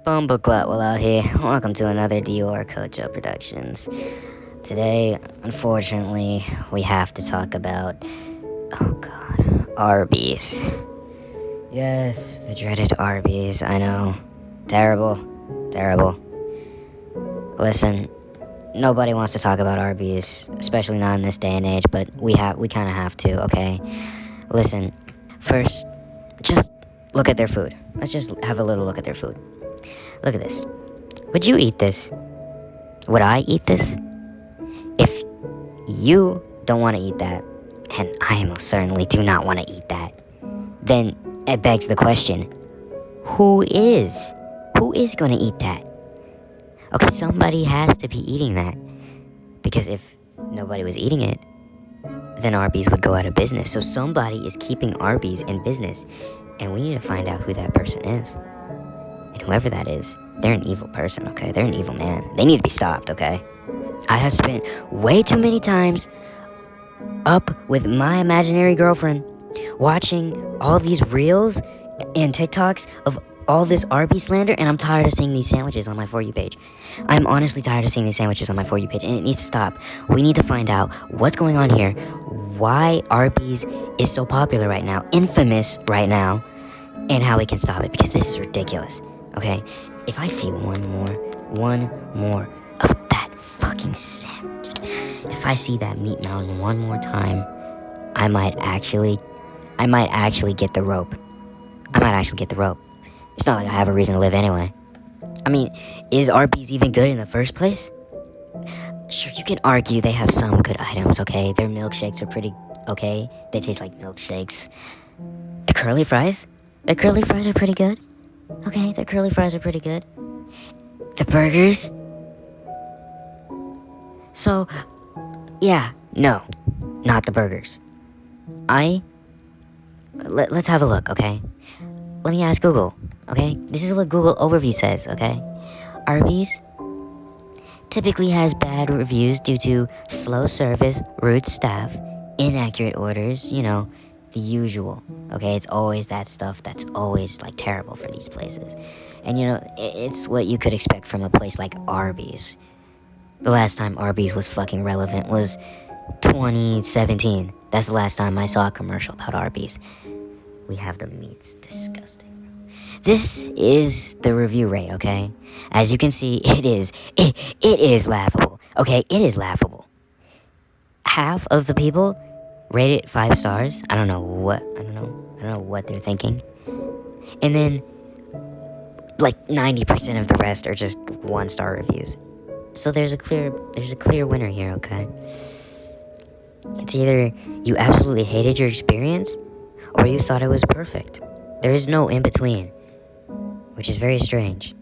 Bumbleclotwell here. Welcome to another Dior Kojo Productions. Today, unfortunately, we have to talk about, Arbys. Yes, the dreaded Arbys, I know. Terrible. Listen, nobody wants to talk about Arbys, especially not in this day and age, but we kind of have to, okay? Listen, first, just look at their food. Let's just have a little look at their food. Look at this. Would you eat this? Would I eat this? If you don't want to eat that, and I most certainly do not want to eat that, then it begs the question, who is? Who is going to eat that? Okay, somebody has to be eating that. Because if nobody was eating it, then Arbys would go out of business. So somebody is keeping Arbys in business. And we need to find out who that person is. And whoever that is, they're an evil person, okay? They're an evil man. They need to be stopped, okay? I have spent way too many times up with my imaginary girlfriend watching all these reels and TikToks of all this Arby slander, and I'm tired of seeing these sandwiches on my For You page. I'm honestly tired of seeing these sandwiches on my For You page, and it needs to stop. We need to find out what's going on here, why Arbys is so popular right now, infamous right now, and how we can stop it, because this is ridiculous, okay? If I see one more of that fucking sandwich, if I see that meat mountain one more time, I might actually get the rope. It's not like I have a reason to live anyway. I mean, is Arbys even good in the first place? Sure, you can argue they have some good items, okay? Their milkshakes are pretty okay. They taste like milkshakes. The curly fries? Their curly fries are pretty good. Okay, their curly fries are pretty good. The burgers? So, yeah, no, not the burgers. Let's have a look, okay? Let me ask Google, okay? This is what Google overview says, okay? Arbys typically has bad reviews due to slow service, rude staff, inaccurate orders, the usual, okay? It's always that stuff that's always, terrible for these places. And, it's what you could expect from a place like Arbys. The last time Arbys was fucking relevant was 2017. That's the last time I saw a commercial about Arbys. We have the meats. Disgusting, bro. This is the review rate, okay? As you can see, it is laughable, okay? It is laughable. Half of the people rate it 5 stars. I don't know what they're thinking. And then 90% of the rest are just 1-star reviews. So there's a clear winner here, okay? It's either you absolutely hated your experience or you thought it was perfect. There is no in between, which is very strange.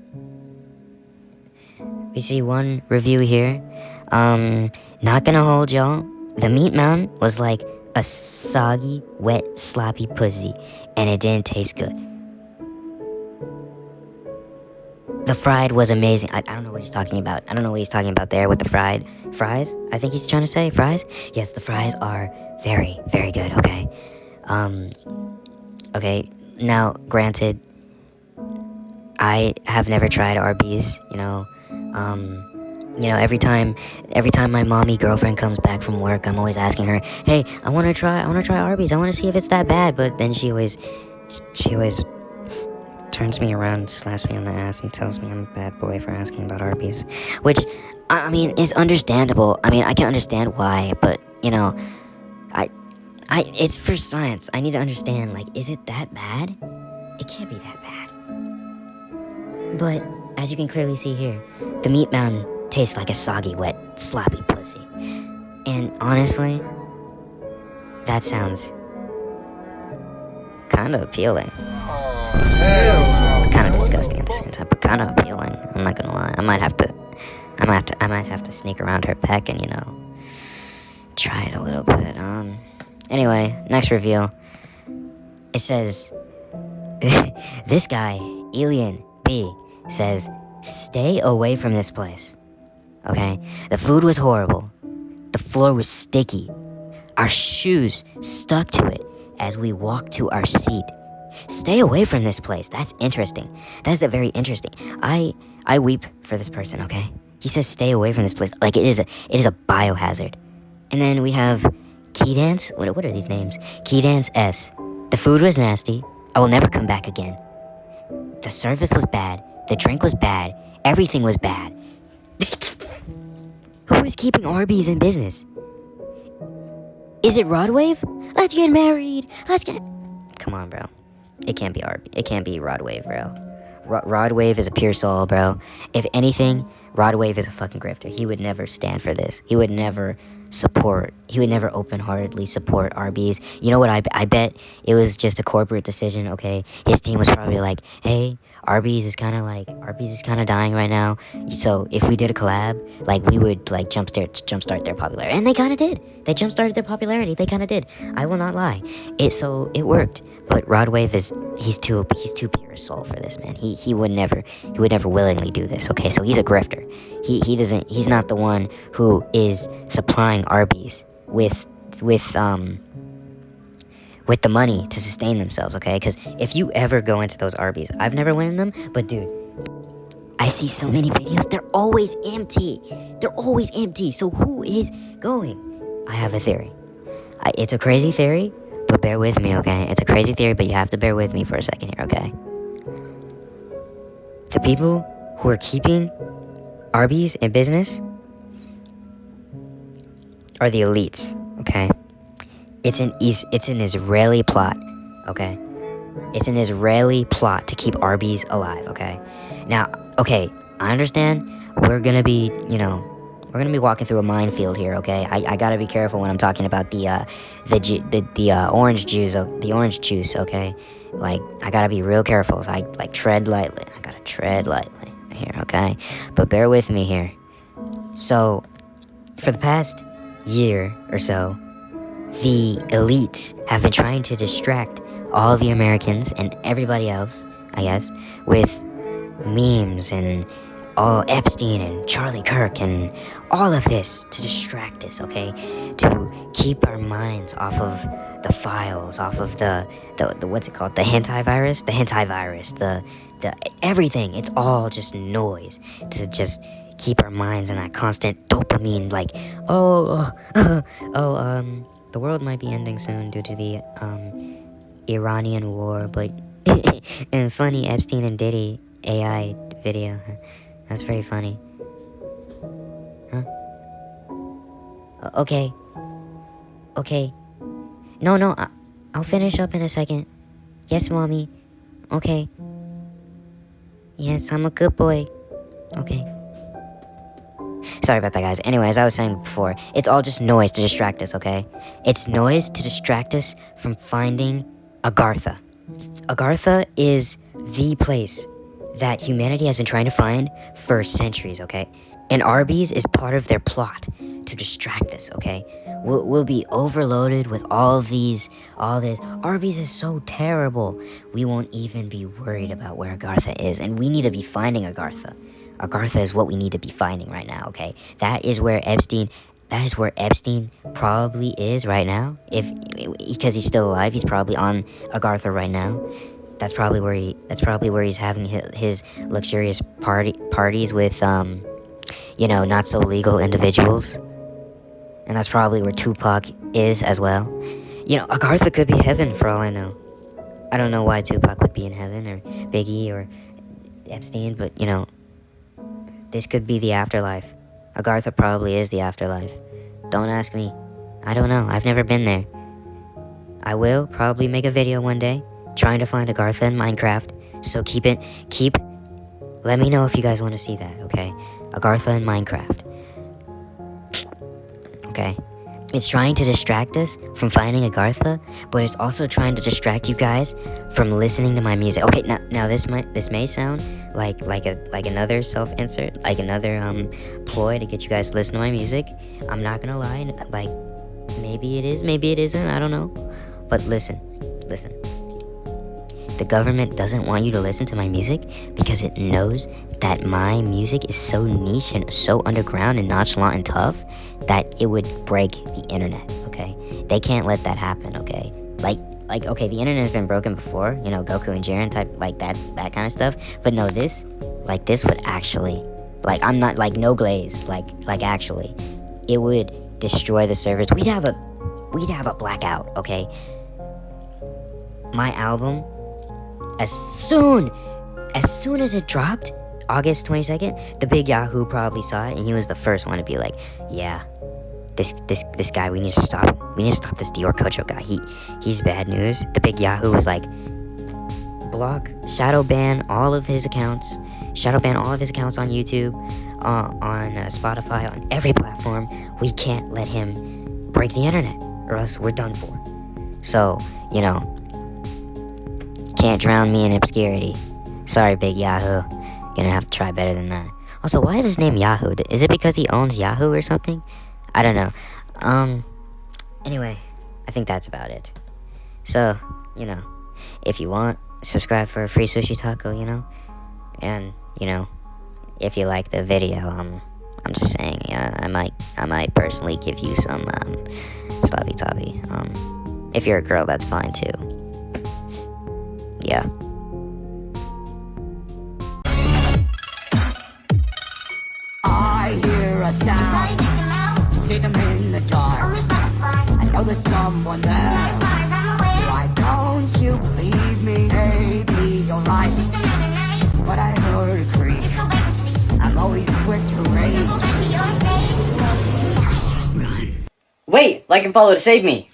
We see one review here. Not gonna hold y'all. The meat mountain was like a soggy, wet, sloppy pussy, and it didn't taste good. The fried was amazing. I don't know what he's talking about. I don't know what he's talking about there with the fried fries. I think he's trying to say fries. Yes, the fries are very, very good, okay? Okay, now, granted, I have never tried Arbys, every time my mommy girlfriend comes back from work, I'm always asking her, hey, I want to try Arbys, I want to see if it's that bad, but then she always turns me around, slaps me on the ass, and tells me I'm a bad boy for asking about Arbys, which, is understandable. I can understand why, but, it's for science. I need to understand, is it that bad? It can't be that bad. But, as you can clearly see here, the meat mountain tastes like a soggy, wet, sloppy pussy. And honestly, that sounds kind of appealing. Kind of disgusting at the same time, but kind of appealing. I'm not gonna lie. I might have to sneak around her back and, try it a little bit. Anyway, next review. It says, this guy, Alien B, says, stay away from this place. Okay? The food was horrible. The floor was sticky. Our shoes stuck to it as we walked to our seat. Stay away from this place. That's interesting. That's a very interesting. I weep for this person, okay? He says stay away from this place. Like it is a biohazard. And then we have Key Dance. What are these names? Key Dance S. The food was nasty. I will never come back again. The service was bad. The drink was bad. Everything was bad. Who is keeping Arby's in business? Is it Rodwave? Let's get married. Come on, bro. It can't be It can't be Rodwave, bro. Rodwave is a pure soul, bro. If anything, Rodwave is a fucking grifter. He would never stand for this. He would never open-heartedly support Arbys. You know what? I bet it was just a corporate decision, okay? His team was probably like, hey, Arbys is kind of dying right now. So if we did a collab, like, we would, like, jumpstart their popularity. And they kind of did. They jumpstarted their popularity. They kind of did. I will not lie. It worked. But Rodwave he's too pure a soul for this, man. He would never willingly do this, okay? So he's a grifter. He's not the one who is supplying Arbys with the money to sustain themselves, okay? Because if you ever go into those Arbys, I've never went in them, but dude, I see so many videos, they're always empty. So who is going? I have a theory. It's a crazy theory, but bear with me, okay? It's a crazy theory, but you have to bear with me for a second here, okay? The people who are keeping Arbys in business are the elites, okay? It's an Israeli plot, okay? It's an Israeli plot to keep Arbys alive, okay? Now, okay, I understand we're gonna be walking through a minefield here, okay? I gotta be careful when I'm talking about the orange juice, okay? Like, I gotta be real careful. So I tread lightly. I gotta tread lightly here, okay? But bear with me here. So, for the past year or so, the elites have been trying to distract all the Americans and everybody else, I guess, with memes and all Epstein and Charlie Kirk and all of this to distract us, okay? To keep our minds off of the files, off of the what's it called? The hentai virus, the everything. It's all just noise to just keep our minds in that constant dopamine, like, the world might be ending soon due to the Iranian war, but and funny Epstein and Diddy AI video. That's very funny. Huh? Okay. No, I'll finish up in a second. Yes, mommy. Okay. Yes, I'm a good boy. Okay. Sorry about that, guys. Anyway, as I was saying before, it's all just noise to distract us, okay? It's noise to distract us from finding Agartha. Agartha is the place that humanity has been trying to find for centuries, okay? And Arbys is part of their plot to distract us, okay? We'll be overloaded with all this. Arbys is so terrible. We won't even be worried about where Agartha is, and we need to be finding Agartha. Agartha is what we need to be finding right now, okay? That is where Epstein probably is right now. Because he's still alive, he's probably on Agartha right now. That's probably where he's having his luxurious parties with not so legal individuals. And that's probably where Tupac is as well. Agartha could be heaven for all I know. I don't know why Tupac would be in heaven, or Biggie, or Epstein, but this could be the afterlife. Agartha probably is the afterlife. Don't ask me. I don't know. I've never been there. I will probably make a video one day trying to find Agartha in Minecraft. So let me know if you guys want to see that, okay? Agartha in Minecraft. Okay? It's trying to distract us from finding Agartha, but it's also trying to distract you guys from listening to my music. Okay, now this may sound like another self-insert, like another ploy to get you guys to listen to my music. I'm not gonna lie, like, maybe it is, maybe it isn't, I don't know. But listen. The government doesn't want you to listen to my music because it knows that my music is so niche and so underground and nonchalant and tough that it would break the internet, okay? They can't let that happen, okay? Like, like, okay, the internet has been broken before, you know, Goku and Jiren type, like, that kind of stuff, but no, this would actually, like, I'm not, like, no glaze, like, actually, it would destroy the servers. We'd have a blackout, okay? My album, as soon as it dropped, August 22nd, the big Yahoo probably saw it, and he was the first one to be like, yeah, this guy, we need to stop him. We need to stop this Dior Kocho guy. He's bad news. The big Yahoo was like, block, shadow ban all of his accounts on YouTube, on Spotify, on every platform. We can't let him break the internet, or else we're done for. So, you know, can't drown me in obscurity. Sorry, big Yahoo. Gonna have to try better than that. Also, why is his name Yahoo? Is it because he owns Yahoo or something? I don't know. Anyway, I think that's about it. So, you know, if you want, subscribe for a free sushi taco, you know? And, you know, if you like the video, I'm just saying, I might personally give you some, sloppy toppy. If you're a girl, that's fine too. Yeah. I hear a sound, see them in the dark. I know there's someone there. Why don't you believe me? Maybe you're right, but I heard a creak. I'm always quick to rage. Wait, like and follow to save me.